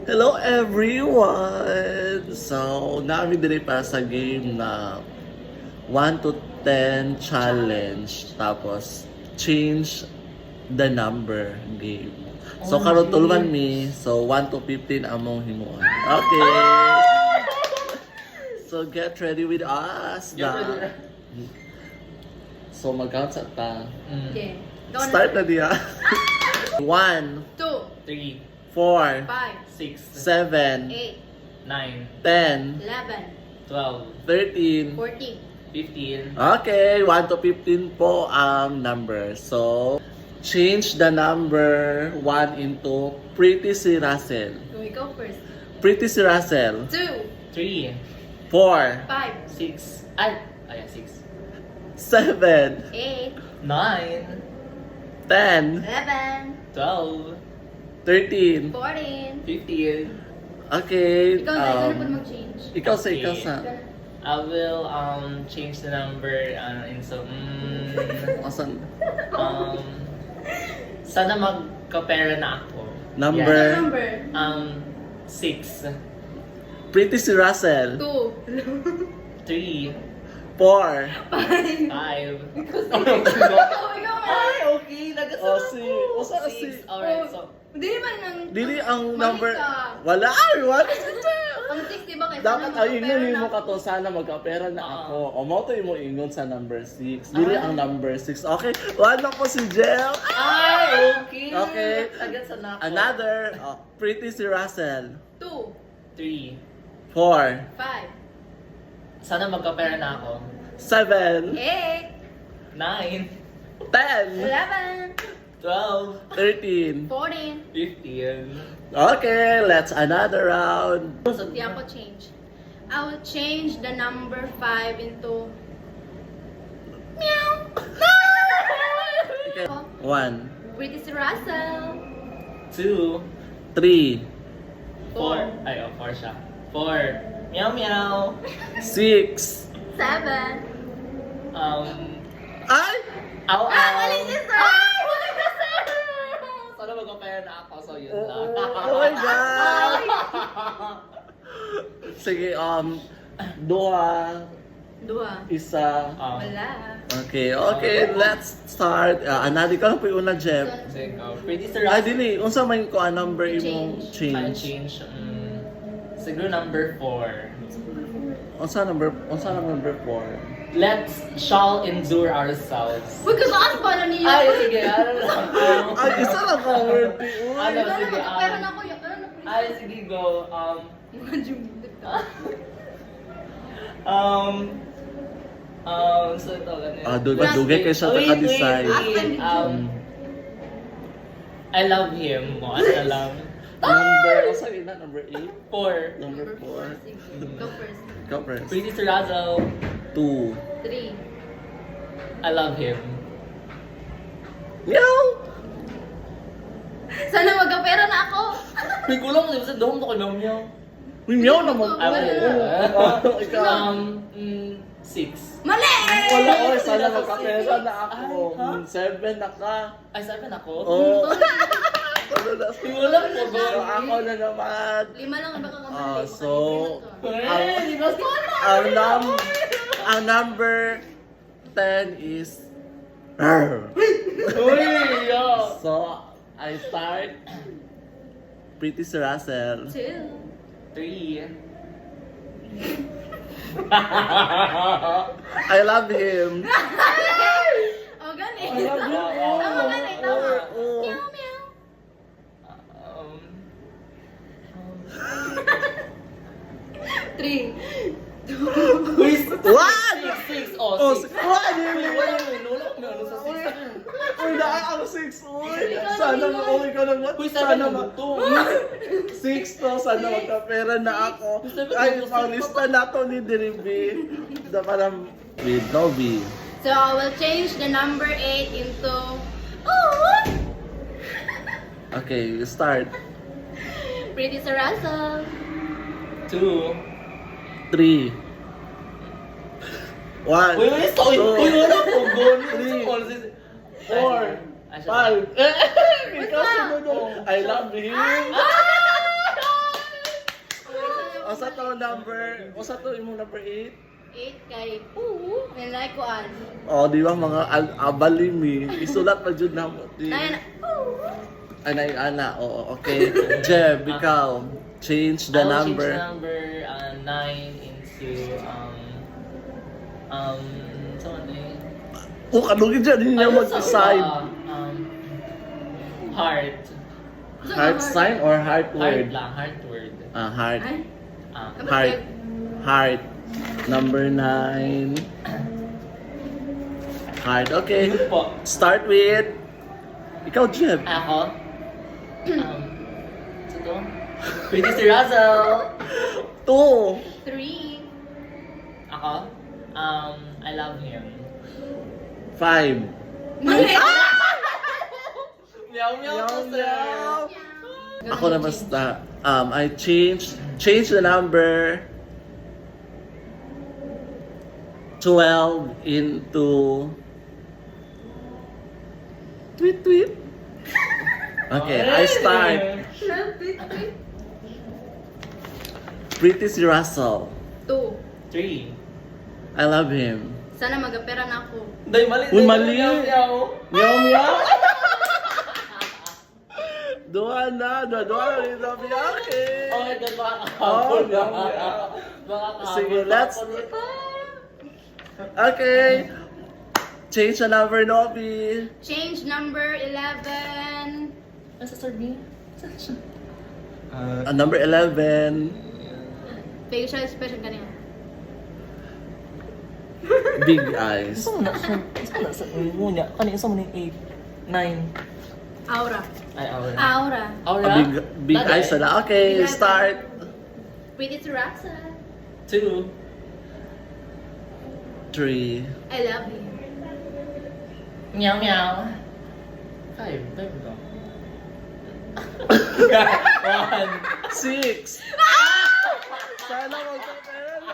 Hello everyone! So, namin din para sa game na 1 to 10 challenge. Tapos, change the number game. So, karon tulungan mi. So, 1 to 15 among himuon. Okay! So, get ready with us na. So, mag-count sa ta. Okay. Start na diya. 1, 2, 3, 4, 5, 6, 7, 8, 9, 10, 11, 12, 13. 14. 15. Okay, 1 to 15 po ang number. So, change the number 1 into Pretty si Russell. So, we go first. Pretty si Russell. 2, 3, 4, 5, 6, ay, ayan, 6, 7, 8, 9, 10, 11, 12, 13. 14. 15. Okay. Ikaw na, ikaw na po mag-change. Ikaw sa ikaw sa. I will change the number into Asan? sana magkapera na ako. Number. Number. 6, Pretty si Russell. 2. 3, 4. 5. Ikaw na. Ay, okay, Oh, si. Usa ka si. 6, alright, so Hindi naman ang... Dili ang Mali number. ka. Wala. Wala. Ang 6, di ba? Kaya Dapat sana ay magkapera ingon na mo ako. ka to sana magkapera na ako. O mo to imo ingon sa number 6. Dili ang number 6. Okay, wala po si Jel. ay, okay. Okay. Agad sa nako. Another, Pretty si Russell. 2, 3, 4, 5, sana magkapera na ako. 7, 8, 9, 10, 11, 12, 13. 14. 15. Okay, let's another round. So, di ako change. I will change the number 5 into... Meow! Okay. 1, British Russell. 2, 3, 4. Ay, 4 siya. 4. Meow meow. 6. 7. Ay! Ow Ah, ow. mali si Sir! Ay! Mali si Sir! Sana magkapera na ako, so yun Oh, lang. oh my God! Sige, dua, Dua. isa. Wala. Okay, let's start. Anadi ka lang po yung una, Jeff. Sige, pretty sir. Ay, dili. Unsa man ko ang number imong I'll change? change. Siguro number 4. Unsa number 4? Let's shall endure ourselves. Uy, kasaan pa na niya? Ay, sige. Ano lang po. Ay, isa lang ka word. Uy. Ano, Ikaw na, sige, magkapera na ako. Ikaw na, please. Ay, sige, go. Mga jumbo ka. So ito, ganun. Dugay kayo siya Wait, ka-decide. wait. I love him. Mo, ano na lang. Number, unsa yun na? Number 8? 4. Number 4. Sige, go first. Go first. Pretty Sir Razzle. 2. 3. I love him. Meow! Sana magkapera na ako. May kulang kasi sa doon to kay Meow Meow. Uy, meow naman. Ay, Oo. Ikaw. 6. Mali! Wala, oy, sana magkapera na ako. Ay, ha? 7 na ka. Ay, 7 ako? Oo. Sana na. Wala po, So, ako na naman. 5 lang, baka kamali. So, Eh, di ba ang number 10 is... Uy, yo. So, I start. Pretty si Russell. 2. 3. I love him. Oh, ganit. I love you. Tama, ganit. Tama. Oo. Meow, meow. 3. Uy, What? 6. Oh, Oh, 6. what? Wala mo ano sa 6. Uy, na ang 6. Uy, sana uy ka naman. Uy, 7 Sana na ma- buto. 6 to, sana magkapera na ako. Ay, panglista na to ni Diribi. Da parang with Novi. So, I will change the number 8 into... Oh, what? Okay, start. Pretty Sir Russell. 2. 3. 1. Uy, so uy, wala po. Go. 4. 5. Ikaw Basta. sunod. I love him. O sa to number, o sa to imong number 8? 8 kay nilay ko an. O, di ba mga abalimi? Isulat pa dyan na mo. 9. Anay, ana. Oo, okay. Jeb, ikaw. Change the I will number. change the number 9 into someone name. Kanugin dyan. Hindi niya mag-decide. Heart. Heart sign or heart Heart word? lang, heart word. Heart. Ay. Heart. Heart. Number 9. Heart. Okay. Yun po. Start with... Ikaw, Jeb. Ako? Ito? Pretty si Russell. 2. 3. Ako? I love him. 5. Mali. Meow meow po, sir. Ako na basta. I change the number 12 into tweet. Okay, I start. Pretty si Russell. 2. 3. I love him. Sana magapera na ako. Day, mali. Uy, day, mali. Meow meow. Meow meow. Dua na rin sabi. Okay. Okay, doon baka Oh, kahapon. meow meow. Baka kahapon. Sige, let's... ako nito. Okay. Change the number, Nobi. Change number 11. Nasa third me? Number 11. Facial expression kanina. Big eyes. Isa mo na sa ngunya. Kanina isa mo na 8, 9. Aura. Ay, aura. Aura. Aura? Big eyes na. Okay, Big eyes. start. Pretty to Raxa. 2. 3. I love you. Meow meow. 5. 5 ba? 1. 6. Sana magkapera na.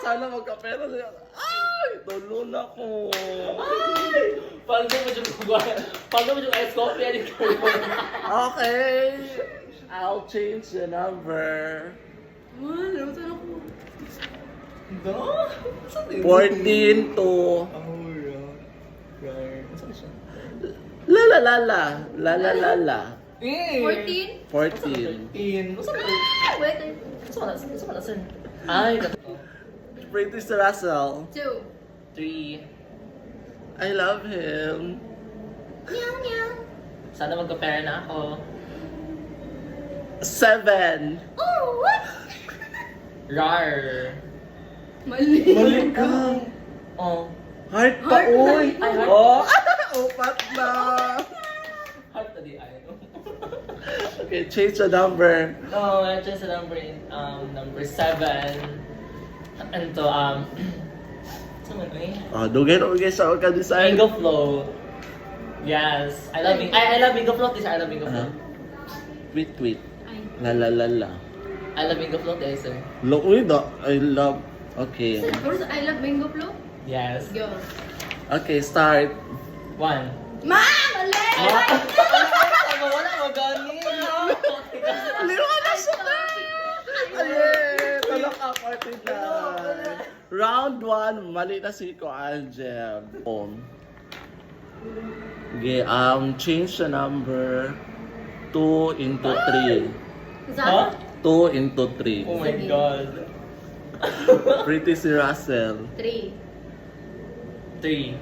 Sana magkapera na. Ay! Tulo na ko. Paldo mo yung ice coffee. Ano Okay. I'll change the number. Nalutan ako. 14 to... La la la la. La la la la. 14? 14. Wait. Ay, Pretty si Russell. 2. 3. I love him. Meow meow. Sana magka-pera na ako. 7. Oh, what? Rar. Mali. Mali ka. Oh. Heart pa, Heart na. uy. Ay, heart. Oh, upat na. Heart na di ay. Okay, change the number. No, I just number 7. And to someone eh? Dugay na ugay sa ka design. Bingo float. Yes, I love Bingo float. This I love Bingo float. Tweet. Ay. La la la la. I love Bingo float, eh, sir. Uy, I love. Okay. First, I love Bingo Flow. Yes. Go. Okay, start. 1. Ma! Mali! Wala mo gani. Liwa na siya. Ayun, talak ka, party na. Round 1, mali na si Ko Angel. Okay, change the number 2 into 3. Huh? 2 into Oh 3. my God. Pretty si Russell. 3. 3.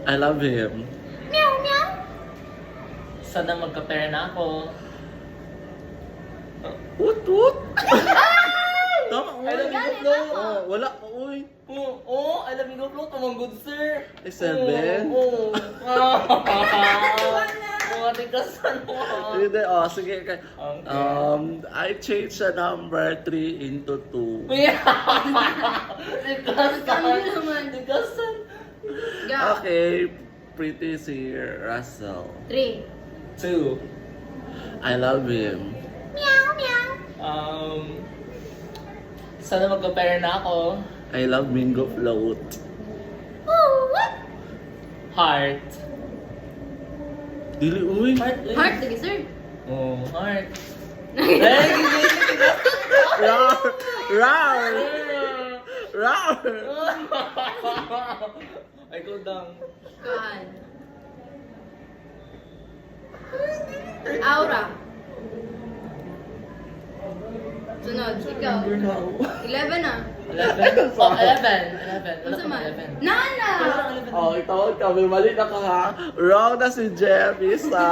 I love him. Meow meow. Sana magka-pera na ako. Woot! Tama, I love uy. Bingo float. Oh, wala pa, uy. I love Bingo float. Amang good, sir. 7. Oo. Mga tigasan mo. Hindi, sige. Okay. I change the number 3 into 2. Tigasan. Go. Okay, pretty si Russell. 3. 2. I love him. Meow meow. Sana magka-pera na ako. I love Bingo Float. Oh, what? Heart. Dili, uy. Heart. Heart lagi, sir. Oh, heart. Ay, hindi. Roar! Roar! Roar! Ay, go down. God. Aura. Sunod, ikaw. 11 na. 11. Oh, 11. 11. Wala Unsa pang man? 11. Nana! Wala pang 11. Oh, ito kami. Mali na ka ha. Wrong na si Jeff. Isa.